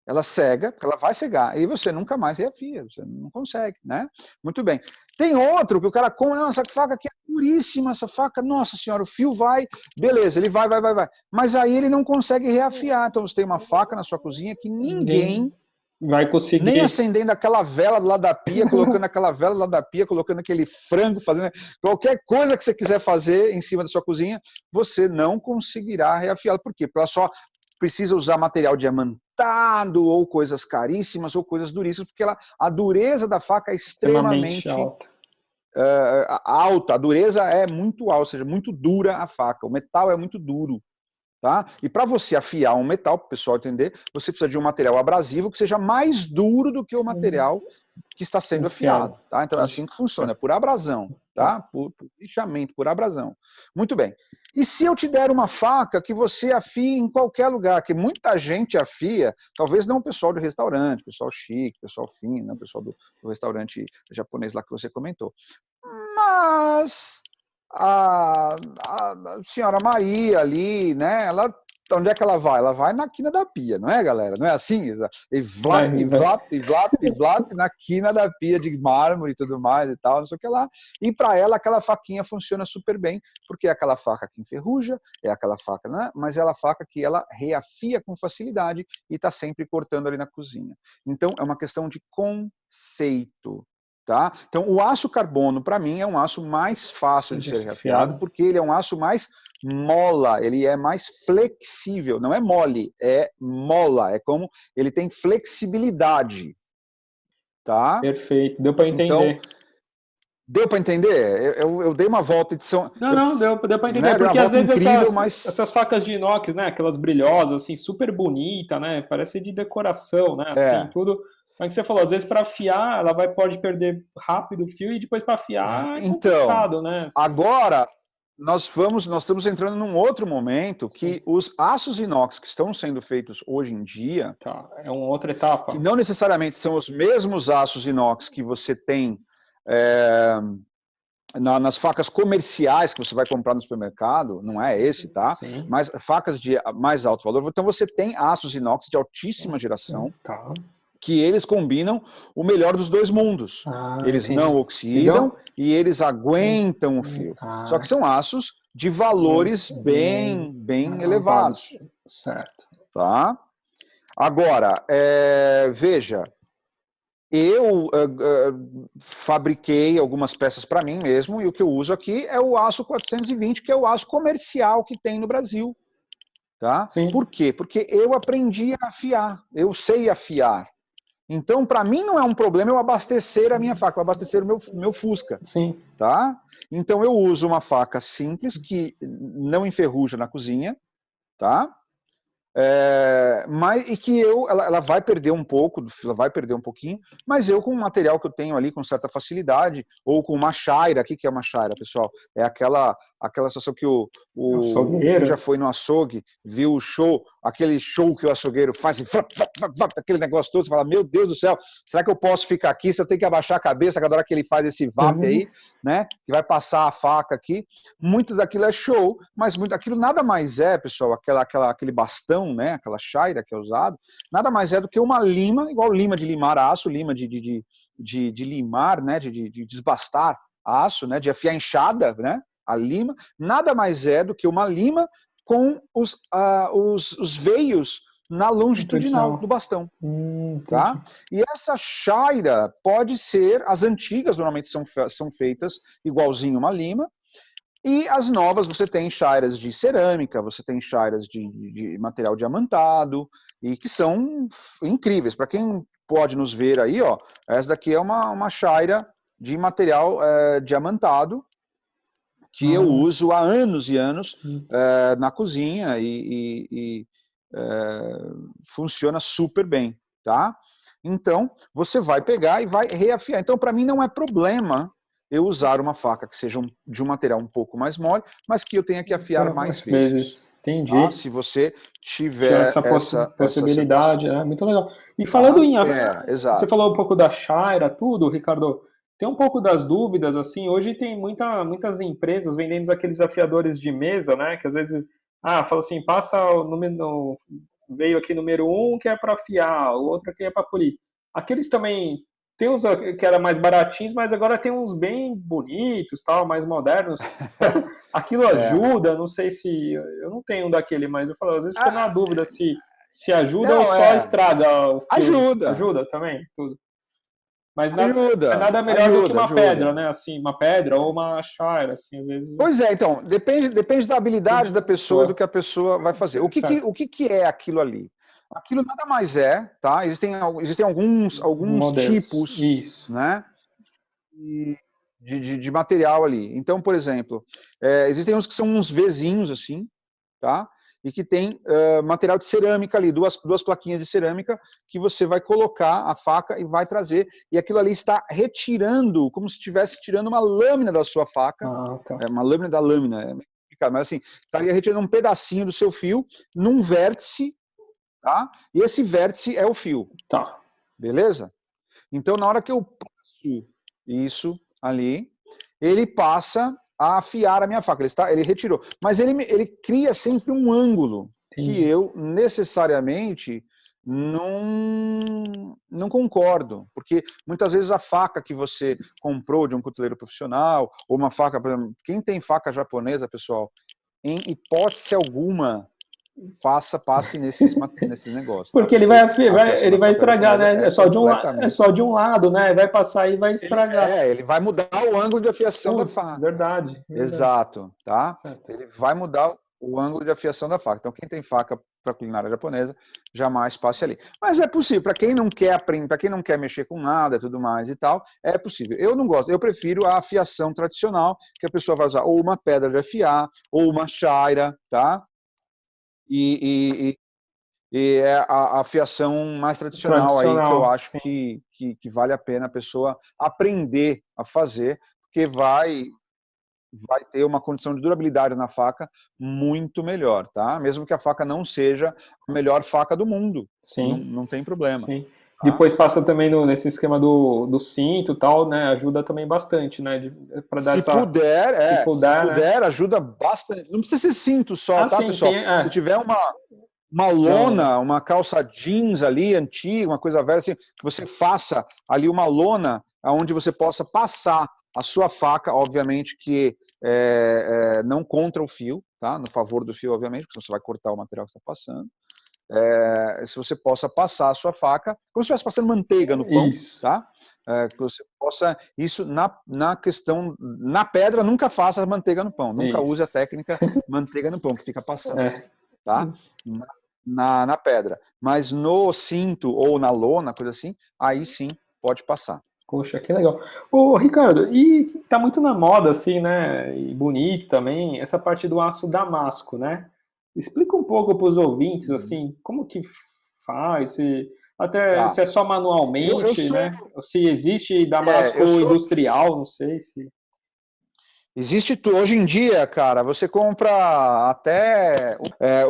Ela cega, porque ela vai cegar, e você nunca mais reafia, você não consegue, né? Muito bem. Tem outro que o cara compra, essa faca aqui é puríssima, essa faca, nossa senhora, o fio vai, beleza, ele vai. Mas aí ele não consegue reafiar, então você tem uma faca na sua cozinha que ninguém vai conseguir. Nem acendendo aquela vela do lado da pia, colocando aquela vela do lado da pia, colocando aquele frango, fazendo qualquer coisa que você quiser fazer em cima da sua cozinha, você não conseguirá reafiá-la. Por quê? Porque ela só precisa usar material diamantado, ou coisas caríssimas, ou coisas duríssimas, porque a dureza da faca é extremamente alta. A dureza é muito alta, ou seja, muito dura a faca. O metal é muito duro. Tá? E para você afiar um metal, para o pessoal entender, você precisa de um material abrasivo que seja mais duro do que o material que está sendo afiado. Tá? Então é assim que funciona, é por abrasão, tá? Por lixamento, por abrasão. Muito bem. E se eu te der uma faca que você afie em qualquer lugar, que muita gente afia, talvez não o pessoal do restaurante, pessoal chique, pessoal fino, né? O pessoal do restaurante japonês lá que você comentou. Mas a senhora Maria ali, né? Onde é que ela vai? Ela vai na quina da pia, não é, galera? Não é assim? E vlap, na quina da pia de mármore e tudo mais e tal, não sei o que lá. E para ela, aquela faquinha funciona super bem, porque é aquela faca que enferruja, é aquela faca, né? Mas é a faca que ela reafia com facilidade e está sempre cortando ali na cozinha. Então, é uma questão de conceito. Tá? Então, o aço carbono, para mim, é um aço mais fácil de ser reafiado, porque ele é um aço mais mola, ele é mais flexível, não é mole, é mola, é como ele tem flexibilidade. Tá? Perfeito, deu para entender. Então, deu para entender? Eu dei uma volta de São... Não, deu para entender, né? Porque às vezes incrível, essas facas de inox, né, aquelas brilhosas, assim, super bonita, né, parece de decoração, né, assim, tudo... Como é que você falou? Às vezes para afiar, ela pode perder rápido o fio e depois para afiar é complicado, né? Assim. Agora, nós estamos entrando num outro momento que os aços inox que estão sendo feitos hoje em dia... é uma outra etapa. Que não necessariamente são os mesmos aços inox que você tem nas facas comerciais que você vai comprar no supermercado, não é esse, tá? Sim. Mas facas de mais alto valor. Então você tem aços inox de altíssima geração. Tá. Que eles combinam o melhor dos dois mundos. Eles não oxidam e eles aguentam o fio. Só que são aços de valores bem elevados. Certo. Tá? Agora, veja, eu fabriquei algumas peças para mim mesmo e o que eu uso aqui é o aço 420, que é o aço comercial que tem no Brasil. Tá? Por quê? Porque eu aprendi a afiar, eu sei afiar. Então, para mim, não é um problema eu abastecer a minha faca, eu abastecer o meu Fusca. Sim. Tá? Então, eu uso uma faca simples, que não enferruja na cozinha. Tá? Mas, e que ela vai perder um pouco, ela vai perder um pouquinho, mas eu com o material que eu tenho ali com certa facilidade, ou com uma chaira. O que é uma chaira, pessoal? É aquela situação que quem já Açougueiro. foi no açougue, viu o show, aquele show que o açougueiro faz, e aquele negócio todo, você fala, meu Deus do céu, será que eu posso ficar aqui? Se eu tenho que abaixar a cabeça cada hora que ele faz esse vap aí, né, que vai passar a faca aqui, muito daquilo é show, mas muito aquilo nada mais é, pessoal, aquele bastão, né, aquela chaira que é usado, nada mais é do que uma lima, igual lima de limar aço, lima de limar, né, de desbastar aço, né, de afiar enxada, né, a lima, nada mais é do que uma lima com os veios na longitudinal do bastão. Entendi. Tá? E essa chaira pode ser, as antigas normalmente são feitas igualzinho uma lima, e as novas você tem chairas de cerâmica, você tem chairas de material diamantado, e que são incríveis. Para quem pode nos ver aí, ó, essa daqui é uma chaira de material diamantado, que eu uso há anos e anos na cozinha e funciona super bem, tá? Então, você vai pegar e vai reafiar. Então, para mim não é problema eu usar uma faca que seja de um material um pouco mais mole, mas que eu tenha que afiar mais vezes. Entendi. Tá? Se você Tinha tiver essa essa possibilidade, situação. né? Muito legal. E falando em. Você Exato. falou um pouco da Shaira, tudo, Ricardo. Tem um pouco das dúvidas, assim. Hoje tem muitas empresas vendendo aqueles afiadores de mesa, né? Que às vezes. Fala assim, passa o número. Veio aqui número 1 que é para afiar, o outro aqui é para polir. Aqueles também. Tem uns que eram mais baratinhos, mas agora tem uns bem bonitos, tal, mais modernos. Aquilo ajuda, não sei se. Eu não tenho um daquele, mas eu falo, às vezes fico na dúvida se ajuda ou Não, só estraga o filme. Ajuda. Ajuda também, tudo. Mas Ajuda. nada melhor do que uma Ajuda. pedra, né? Assim, uma pedra ou uma chaira, assim, às vezes. Pois é, então, depende da habilidade da pessoa e do que a pessoa vai fazer. O que é aquilo ali? Aquilo nada mais é, tá? Existem alguns Modelos. tipos, Isso. né, de material ali. Então, por exemplo, existem uns que são uns Vzinhos assim, tá? E que tem material de cerâmica ali, duas plaquinhas de cerâmica que você vai colocar a faca e vai trazer, e aquilo ali está retirando, como se estivesse tirando uma lâmina da sua faca, Tá. uma lâmina da lâmina, é meio complicado, mas assim, estaria retirando um pedacinho do seu fio num vértice, tá? E esse vértice é o fio. Tá. Beleza? Então, na hora que eu passo isso ali, ele passa a afiar a minha faca. Ele retirou. Mas ele cria sempre um ângulo. Entendi. Que eu necessariamente não concordo. Porque muitas vezes a faca que você comprou de um cuteleiro profissional, ou uma faca, por exemplo, quem tem faca japonesa, pessoal, em hipótese alguma, passe nesses negócios. Porque tá? ele vai estragar, né? É só de um lado, né? Vai passar e vai estragar. Ele vai mudar o ângulo de afiação da faca. Verdade. Exato, tá? Certo. Ele vai mudar o ângulo de afiação da faca. Então, quem tem faca para culinária japonesa, jamais passe ali. Mas é possível, para quem não quer aprender, para quem não quer mexer com nada, tudo mais e tal, é possível. Eu não gosto, eu prefiro a afiação tradicional, que a pessoa vai usar ou uma pedra de afiar, ou uma chaira, tá? E é a afiação mais tradicional aí que eu acho que vale a pena a pessoa aprender a fazer, porque vai ter uma condição de durabilidade na faca muito melhor, tá? Mesmo que a faca não seja a melhor faca do mundo, não tem problema. Sim. Tá? Depois passa também nesse esquema do cinto e tal, né? Ajuda também bastante, né? Para dar se puder, né? Ajuda bastante. Não precisa ser cinto só, tá, sim, pessoal? Se tiver uma lona, uma calça jeans ali, antiga, uma coisa velha, assim, que você faça ali uma lona onde você possa passar a sua faca, obviamente que não contra o fio, tá? No favor do fio, obviamente, porque você vai cortar o material que está passando. Se você possa passar a sua faca, como se estivesse passando manteiga no pão, tá? Que você possa, isso na questão, na pedra, nunca faça manteiga no pão, nunca use a técnica manteiga no pão, que fica passando assim, tá? Na pedra, mas no cinto ou na lona, coisa assim, aí sim pode passar. Poxa, que legal. Ô, Ricardo, e tá muito na moda, assim, né, e bonito também, essa parte do aço damasco, né? Explica um pouco para os ouvintes, assim, como que faz, até Tá. se é só Eu manualmente, sou, né? Ou se existe damasco eu sou. industrial, não sei se. Hoje em dia, cara, você compra até.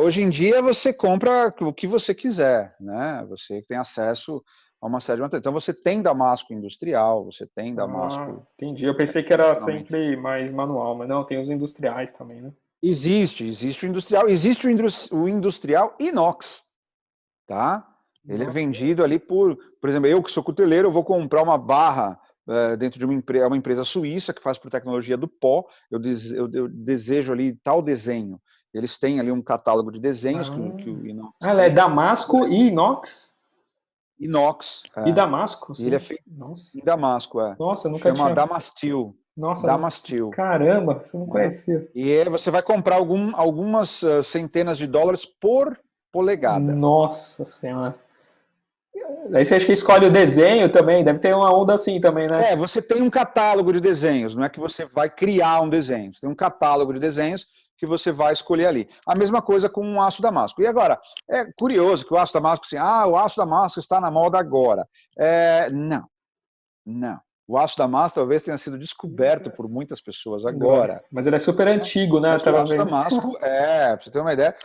Hoje em dia você compra o que você quiser, né? Você tem acesso a uma série de materiais. Então você tem damasco industrial, você tem Ah, damasco entendi. Eu pensei que era tradicionalmente. sempre mais manual, mas não, tem os industriais também, né? Existe o industrial, o industrial inox, tá? Ele é Nossa. vendido ali por exemplo, eu que sou cuteleiro, eu vou comprar uma barra dentro de uma empresa suíça que faz por tecnologia do pó, eu desejo ali tal desenho. Eles têm ali um catálogo de desenhos que o inox Ela é tem, damasco e inox? inox, E damasco, e ele é sim. feito Nossa. em Damasco, Nossa, eu nunca chama tinha. Damastil, Nossa, Damastil, caramba, você não né? conhecia. E aí você vai comprar algumas centenas de dólares por polegada. Nossa senhora. Aí você acha que escolhe o desenho também, deve ter uma onda assim também, né? Você tem um catálogo de desenhos, não é que você vai criar um desenho, você tem um catálogo de desenhos que você vai escolher ali. A mesma coisa com um aço damasco. E agora, é curioso que o aço damasco, assim, o aço damasco está na moda agora. Não, não. O aço damasco talvez tenha sido descoberto por muitas pessoas Agora. agora. Mas ele é super antigo, né? Eu Mas o tava aço vendo. damasco, pra você ter uma ideia,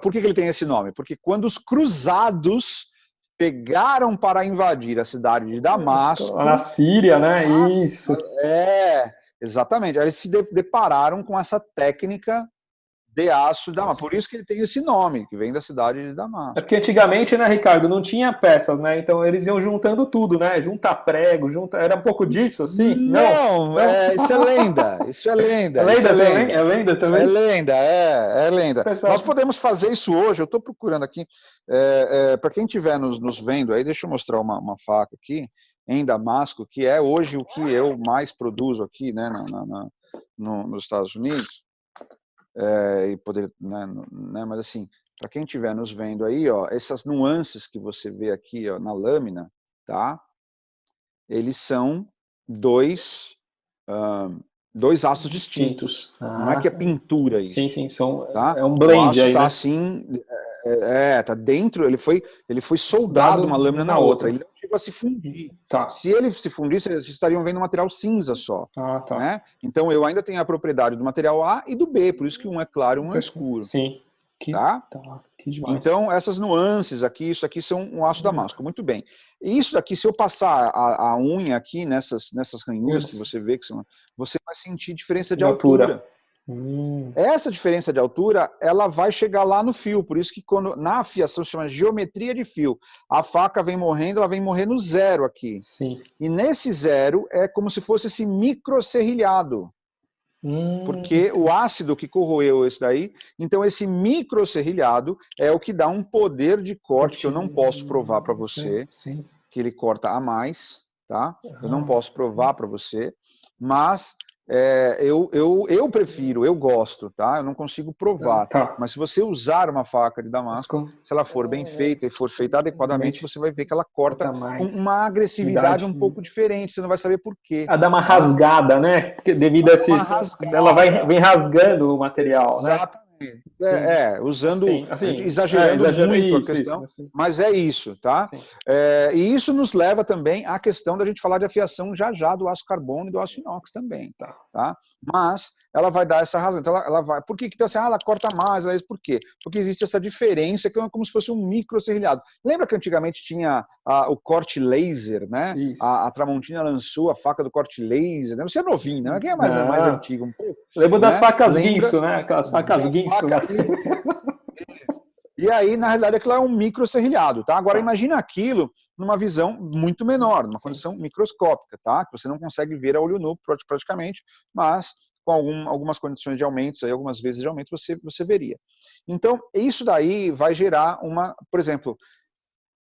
por que ele tem esse nome? Porque quando os cruzados pegaram para invadir a cidade de Na Damasco, Síria, né? Isso. exatamente. Aí eles se depararam com essa técnica de aço de Damasco. Por isso que ele tem esse nome, que vem da cidade de É Damasco. porque antigamente, né, Ricardo, não tinha peças, né? Então eles iam juntando tudo, né? Junta prego, junta. Era um pouco disso, assim? Não? Não, Não? isso é lenda, isso é É lenda, isso é lenda também? É lenda. lenda É também? lenda, é lenda. Nós Pessoal. podemos fazer isso hoje, eu estou procurando aqui, para quem estiver nos vendo aí, deixa eu mostrar uma faca aqui, em Damasco, que é hoje o que eu mais produzo aqui, né, nos Estados Unidos, e poder, né, mas assim, para quem estiver nos vendo aí, ó, essas nuances que você vê aqui, ó, na lâmina, tá? Eles são dois, dois aços distintos. Distintos. Não é Ah, que é pintura sim, isso, sim, são. tá? É um O blend aço aí, está né? assim, tá dentro, ele foi soldado Soldado uma lâmina na na outra, outra. ele não chegou a se fundir. Tá. Se ele se fundisse, vocês estariam vendo um material cinza só, Ah, tá. né? Então eu ainda tenho a propriedade do material A e do B, por isso que um é claro e um é escuro, Sim. Que, tá? tá. Que demais. Então, essas nuances aqui, isso aqui são um aço damasco, muito bem. E isso daqui, se eu passar a unha aqui nessas ranhuras que você vê, você vai sentir diferença de De altura. altura. Essa diferença de altura, ela vai chegar lá no fio, por isso que na afiação se chama geometria de fio. A faca vem morrendo, ela vem morrer no zero aqui. Sim. E nesse zero é como se fosse esse microserrilhado. Porque o ácido que corroeu esse daí, então esse microserrilhado é o que dá um poder de corte que eu não posso provar para você, Sim. que ele corta a mais, tá? Eu não posso provar para você, mas eu prefiro, eu gosto, tá? Eu não consigo provar. Tá. Mas se você usar uma faca de damasco, se ela for bem feita e for feita adequadamente, você vai ver que ela corta Corta com mais. uma agressividade um pouco diferente, você não vai saber por quê. A dar uma Tá? rasgada, né? Devido a esses. Ela vem rasgando o material, né? Exatamente. Assim, assim, exagerando muito a isso, questão, assim. mas é isso, tá? Sim. E isso nos leva também à questão da gente falar de afiação já do aço carbono e do aço inox também, tá? Mas ela vai dar essa razão. Então ela vai. Por que então assim, ela corta mais? Por quê? Porque existe essa diferença que é como se fosse um microserrilhado. Lembra que antigamente tinha o corte laser, né? A Tramontina lançou a faca do corte laser, né? Você é novinho, né? Quem é mais antigo um pouco? Lembro das né? facas guinso, né? Aquelas facas guinso, né? E aí, na realidade, aquilo é um microserrilhado, tá? Agora, imagina aquilo numa visão muito menor, numa condição microscópica, tá? Que você não consegue ver a olho nu praticamente, mas com algumas condições de aumentos, aí, algumas vezes de aumento, você veria. Então, isso daí vai gerar por exemplo,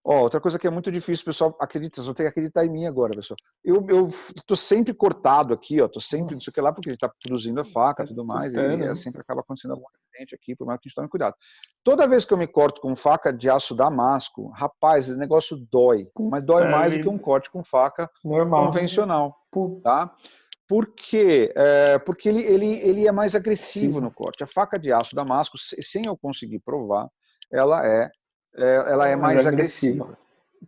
outra coisa que é muito difícil, pessoal, acredita, vou ter que acreditar em mim agora, pessoal. Eu tô sempre cortado aqui, tô sempre não sei o que lá, porque a gente tá produzindo a faca e tudo mais, e sempre acaba acontecendo algum acidente aqui, por mais que a gente tome cuidado. Toda vez que eu me corto com faca de aço damasco, rapaz, esse negócio dói, mas dói mais do que um corte com faca convencional, tá? Por quê? Porque ele é mais agressivo no corte. A faca de aço Damasco, sem eu conseguir provar, ela é mais agressiva,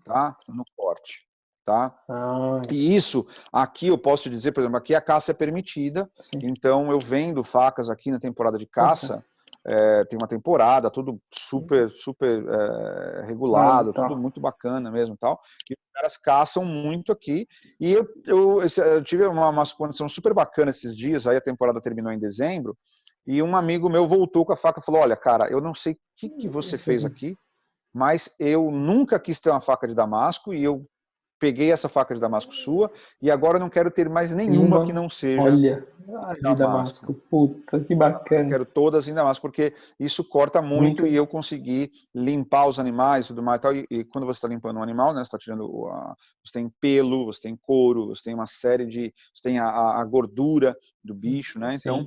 tá? No corte, tá? E isso, aqui eu posso te dizer, por exemplo, aqui a caça é permitida, então eu vendo facas aqui na temporada de caça, tem uma temporada, tudo super regulado, tudo muito bacana mesmo, tal. E os caras caçam muito aqui. E eu tive uma condição super bacana esses dias. Aí a temporada terminou em dezembro e um amigo meu voltou com a faca e falou: olha, cara, eu não sei o que você fez aqui, mas eu nunca quis ter uma faca de Damasco e eu peguei essa faca de Damasco sua e agora eu não quero ter mais nenhuma que não seja de Damasco. Puta, que bacana. Eu quero todas em Damasco, porque isso corta muito e eu consegui limpar os animais e tudo mais. E quando você está limpando um animal, né, você está tirando você tem pelo, você tem couro, você tem uma série de... Você tem a gordura do bicho, né? Então,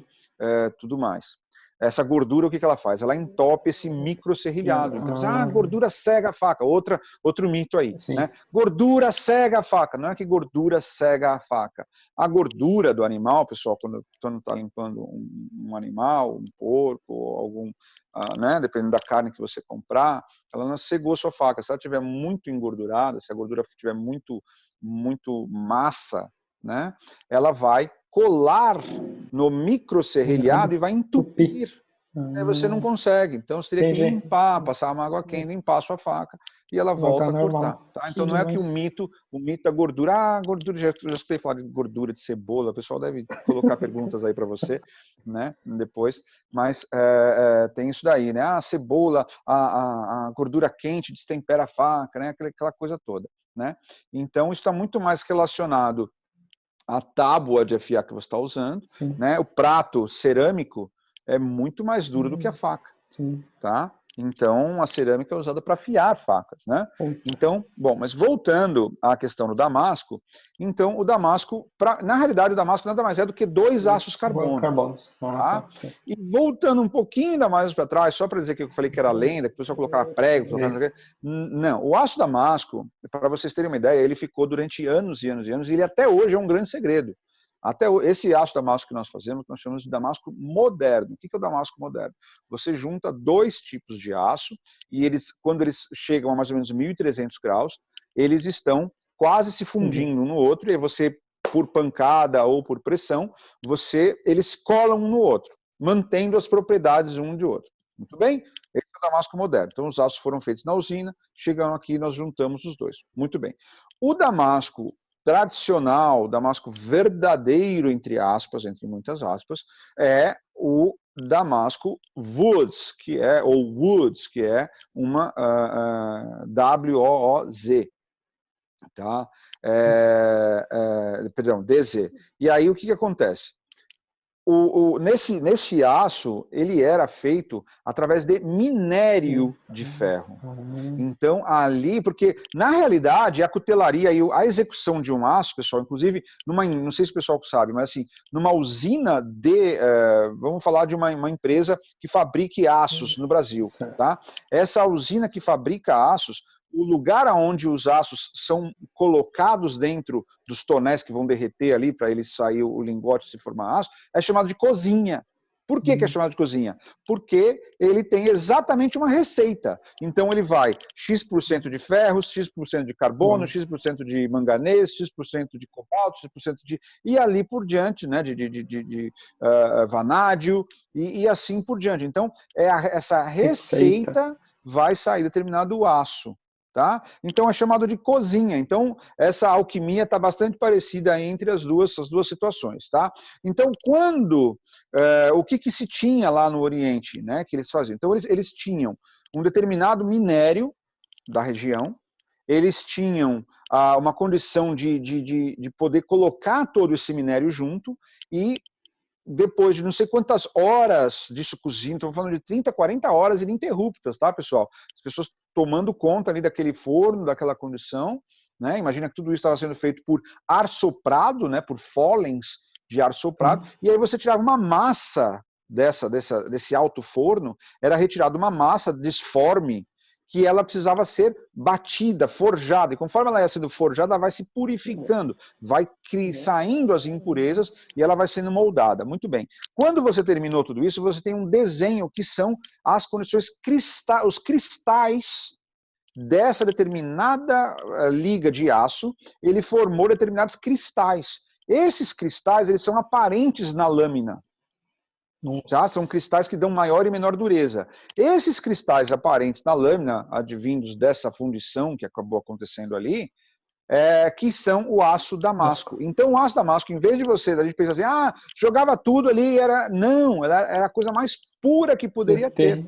tudo mais. Essa gordura, o que ela faz? Ela entope esse microserrilhado. Então, a gordura cega a faca. Outro mito aí, né? Gordura cega a faca. Não é que gordura cega a faca. A gordura do animal, pessoal, quando está limpando um animal, um porco, algum, né, dependendo da carne que você comprar, ela não cegou sua faca. Se ela estiver muito engordurada, se a gordura estiver muito massa, né, ela vai colar no microserrilhado e vai entupir. Aí você não consegue. Então você teria que limpar, passar uma água quente, limpar a sua faca e ela volta a cortar. Tá? Então não é que o mito da gordura, gordura, já escutei falar de gordura de cebola, o pessoal deve colocar perguntas aí para você, né, depois, mas tem isso daí, né? A cebola, a gordura quente destempera a faca, né? Aquela coisa toda, né? Então isso está muito mais relacionado a tábua de afiar que você está usando, né? O prato cerâmico é muito mais duro do que a faca, tá? Então a cerâmica é usada para afiar facas, né? Então, bom, mas voltando à questão do Damasco, então o Damasco, na realidade o Damasco nada mais é do que 2 aços carbônicos. Tá? E voltando um pouquinho ainda mais para trás, só para dizer que eu falei que era lenda, que o pessoal colocava prego, não, o aço Damasco, para vocês terem uma ideia, ele ficou durante anos e anos e anos, e ele até hoje é um grande segredo. Até esse aço Damasco que nós fazemos, nós chamamos de Damasco moderno. O que é o Damasco moderno? Você junta 2 tipos de aço e quando eles chegam a mais ou menos 1.300 graus, eles estão quase se fundindo um no outro e aí você, por pancada ou por pressão, eles colam um no outro, mantendo as propriedades um de outro. Muito bem? Esse é o Damasco moderno. Então os aços foram feitos na usina, chegam aqui e nós juntamos os dois. Muito bem. O Damasco tradicional, Damasco verdadeiro, entre aspas, entre muitas aspas, é o Damasco Woods, que é uma W-O-O-Z, tá? Perdão, DZ. E aí o que acontece? Nesse aço, ele era feito através de minério de ferro. Então, ali, porque na realidade, a cutelaria e a execução de um aço, pessoal, inclusive, não sei se o pessoal sabe, mas assim, numa usina vamos falar de uma empresa que fabrique aços no Brasil, tá? Essa usina que fabrica aços, o lugar onde os aços são colocados dentro dos tonéis que vão derreter ali para ele sair o lingote e se formar aço, é chamado de cozinha. Por que é chamado de cozinha? Porque ele tem exatamente uma receita. Então ele vai X% de ferro, X% de carbono, X% de manganês, X% de cobalto, X% de... E ali por diante, né, de vanádio e assim por diante. Então essa receita vai sair determinado aço. Tá? Então é chamado de cozinha. Então essa alquimia está bastante parecida entre as duas situações. Tá? Então o que se tinha lá no Oriente, né, que eles faziam? Então eles tinham um determinado minério da região, eles tinham uma condição de poder colocar todo esse minério junto e depois de não sei quantas horas disso cozindo, estamos falando de 30, 40 horas ininterruptas, tá, pessoal? As pessoas tomando conta ali daquele forno, daquela condição, né? Imagina que tudo isso estava sendo feito por ar soprado, né? Por fólens de ar soprado, e aí você tirava uma massa desse alto forno, era retirada uma massa disforme, que ela precisava ser batida, forjada, e conforme ela ia sendo forjada, ela vai se purificando, vai saindo as impurezas e ela vai sendo moldada. Muito bem. Quando você terminou tudo isso, você tem um desenho que são as condições os cristais dessa determinada liga de aço, ele formou determinados cristais. Esses cristais, eles são aparentes na lâmina. Tá? São cristais que dão maior e menor dureza. Esses cristais aparentes na lâmina, advindos dessa fundição que acabou acontecendo ali, que são o aço damasco. Então, o aço damasco, em vez de a gente pensar assim, jogava tudo ali, não, era a coisa mais pura que poderia ter.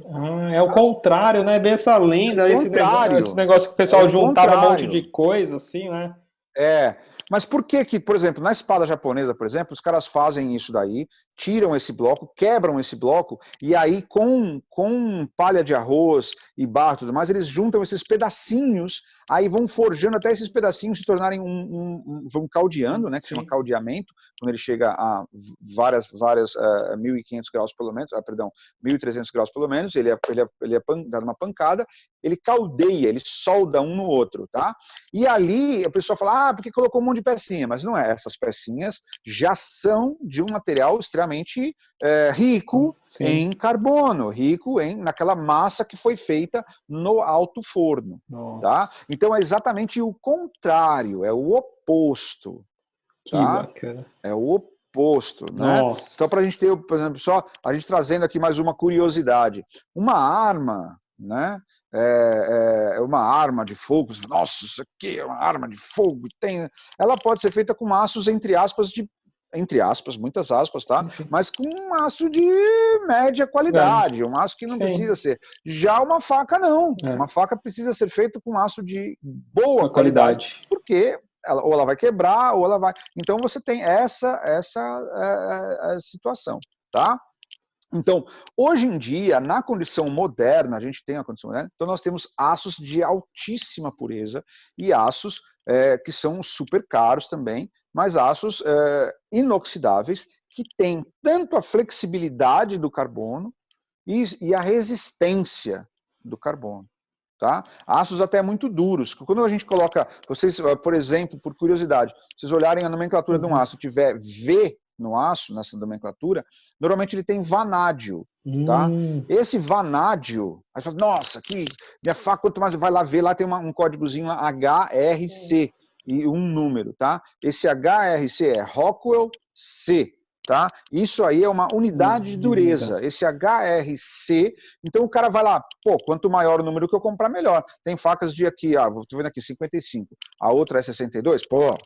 É o contrário, né? Bem essa lenda, esse negócio que o pessoal juntava um monte de coisa, assim, né? Mas por que, por exemplo, na espada japonesa, por exemplo, os caras fazem isso daí, tiram esse bloco, quebram esse bloco, e aí com palha de arroz e barro e tudo mais, eles juntam esses pedacinhos, aí vão forjando até esses pedacinhos se tornarem vão caldeando, né, que se chama caldeamento, quando ele chega a várias 1.500 graus pelo menos, 1.300 graus pelo menos, ele é dado uma pancada, ele caldeia, ele solda um no outro, tá? E ali a pessoa fala, porque colocou um monte de pecinha, mas não é, essas pecinhas já são de um material extremamente rico em carbono, rico naquela massa que foi feita no alto forno. Tá? Então é exatamente o contrário, é o oposto. Que bacana. É o oposto, né? Só para a gente ter, por exemplo, a gente trazendo aqui mais uma curiosidade. Uma arma, né? É uma arma de fogo. Nossa, isso aqui é uma arma de fogo. Ela pode ser feita com aços, entre aspas, muitas aspas, tá? Sim. Mas com um aço de média qualidade, um aço que não precisa ser. Já uma faca, não. Uma faca precisa ser feita com aço de boa qualidade. Porque ou ela vai quebrar, ou ela vai... Então, você tem essa situação, tá? Então, hoje em dia, na condição moderna, a gente tem a condição moderna, então nós temos aços de altíssima pureza e aços que são super caros também, mas aços inoxidáveis que têm tanto a flexibilidade do carbono e a resistência do carbono. Tá? Aços até muito duros. Quando a gente coloca, vocês, por exemplo, por curiosidade, vocês olharem a nomenclatura de um aço, tiver V no aço, nessa nomenclatura, normalmente ele tem vanádio. Tá? Esse vanádio, aí você fala, nossa, aqui, minha faca, quanto mais vai lá ver, lá tem um códigozinho lá, HRC, e um número, tá? Esse HRC é Rockwell C, tá? Isso aí é uma unidade de dureza, esse HRC, então o cara vai lá, quanto maior o número que eu comprar, melhor. Tem facas de aqui, tô vendo aqui, 55, a outra é 62,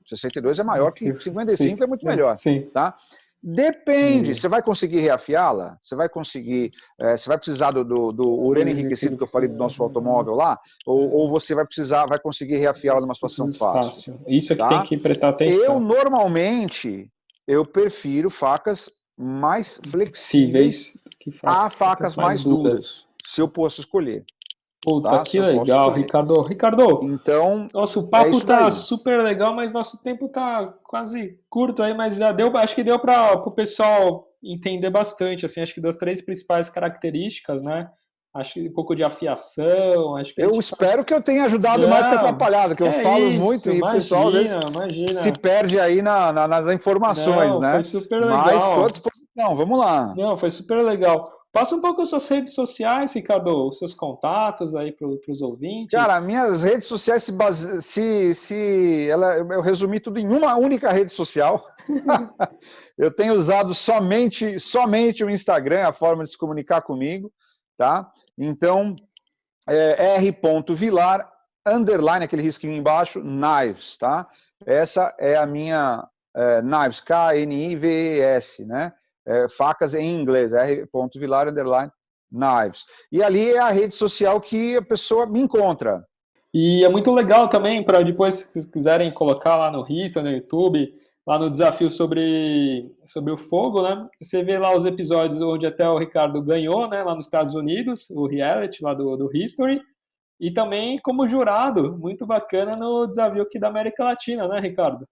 62 é maior que 55, é muito melhor, tá? Depende, você vai conseguir reafiá-la? Você vai conseguir, você vai precisar do urânio enriquecido que eu falei do nosso automóvel lá? Ou você vai conseguir reafiá-la numa situação fácil? Isso é que tem que prestar atenção. Eu prefiro facas mais flexíveis a facas mais duras, se eu posso escolher. Puta, que legal, Ricardo. Então, nosso papo tá super legal, mas nosso tempo tá quase curto aí, mas já deu, acho que deu para o pessoal entender bastante, assim, acho que das 3 principais características, né? Acho que um pouco de afiação, acho que espero que eu tenha ajudado mais que atrapalhado, que eu falo muito e o pessoal às vezes se perde aí nas informações, né? Foi super legal. Mas estou à disposição, vamos lá. Não, foi super legal. Passa um pouco as suas redes sociais, Ricardo, os seus contatos aí para os ouvintes. Cara, minhas redes sociais eu resumi tudo em uma única rede social. Eu tenho usado somente o Instagram, a forma de se comunicar comigo, tá? Então, r.vilar, _, aquele risquinho embaixo, Knives, tá? Essa é a minha Knives, Knives, né? Facas em inglês, r.vilar, _ Knives. E ali é a rede social que a pessoa me encontra. E é muito legal também, para depois, se quiserem colocar lá no History, no YouTube, lá no desafio sobre o fogo, né? Você vê lá os episódios onde até o Ricardo ganhou, né? Lá nos Estados Unidos, o reality lá do History. E também como jurado, muito bacana no desafio aqui da América Latina, né, Ricardo?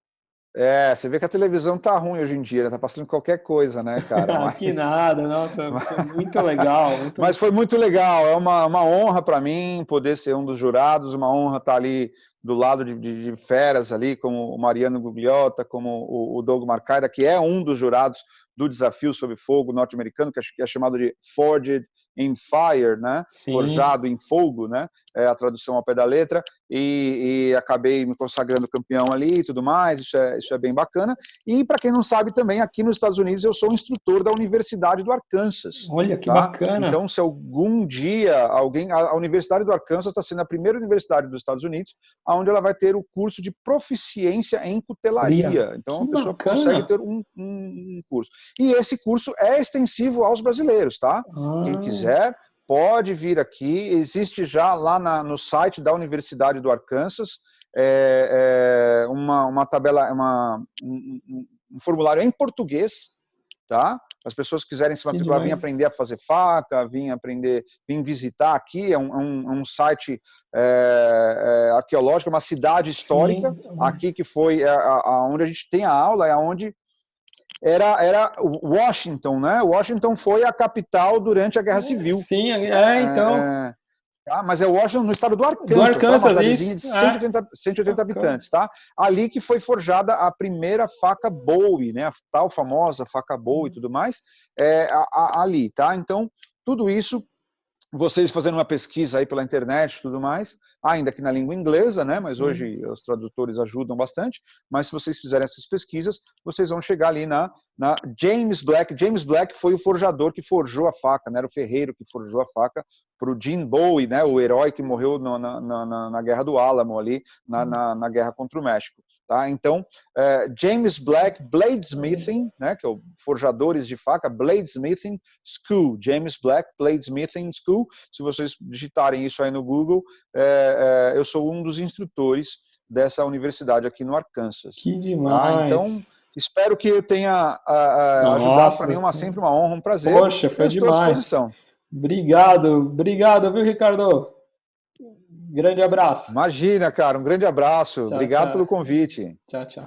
Você vê que a televisão tá ruim hoje em dia, né? Tá passando qualquer coisa, né, cara? Que nada, nossa, foi muito legal. Mas foi muito legal, é uma honra para mim poder ser um dos jurados, uma honra estar ali do lado de feras ali, como o Mariano Gugliotta, como o Doug Marcaida, que é um dos jurados do Desafio Sob Fogo norte-americano, que é chamado de Forged in Fire, né? Sim. Forjado em fogo, né? É a tradução ao pé da letra, e acabei me consagrando campeão ali e tudo mais, isso é bem bacana. E para quem não sabe também, aqui nos Estados Unidos eu sou instrutor da Universidade do Arkansas. Olha, que tá? bacana. Então, se algum dia a Universidade do Arkansas está sendo a primeira universidade dos Estados Unidos onde ela vai ter o curso de proficiência em cutelaria. Então, a pessoa consegue ter um curso. E esse curso é extensivo aos brasileiros, tá? Quem quiser pode vir aqui. Existe já lá no site da Universidade do Arkansas uma tabela, um formulário em português, tá? As pessoas que quiserem se matricular, vir aprender a fazer faca, vir visitar aqui, é um site arqueológico, uma cidade histórica, aqui que foi onde a gente tem a aula, é onde era Washington, né? Washington foi a capital durante a Guerra Civil. Sim, então... Tá? Mas é Washington no estado do Arkansas, do Arkansas, tá? Uma cidadezinha de 180 habitantes, tá? Ali que foi forjada a primeira faca Bowie, né? A tal famosa faca Bowie e tudo mais, ali, tá? Então, tudo isso, vocês fazendo uma pesquisa aí pela internet e tudo mais, ainda que na língua inglesa, né? Mas hoje os tradutores ajudam bastante, mas se vocês fizerem essas pesquisas, vocês vão chegar ali na James Black. James Black foi o forjador que forjou a faca, né? Era o ferreiro que forjou a faca para o Gene Bowie, né? O herói que morreu na Guerra do Álamo ali, na guerra contra o México. Tá? Então, James Black Bladesmithing, né, que é o Forjadores de Faca, Bladesmithing School, James Black Bladesmithing School. Se vocês digitarem isso aí no Google, eu sou um dos instrutores dessa universidade aqui no Arkansas. Que demais! Tá? Então, espero que eu tenha ajudado. Para mim é sempre uma honra, um prazer. Poxa, foi demais. Estou à disposição. Obrigado, viu, Ricardo? Grande abraço. Imagina, cara, um grande abraço. Tchau, Obrigado tchau. pelo convite. Tchau, tchau.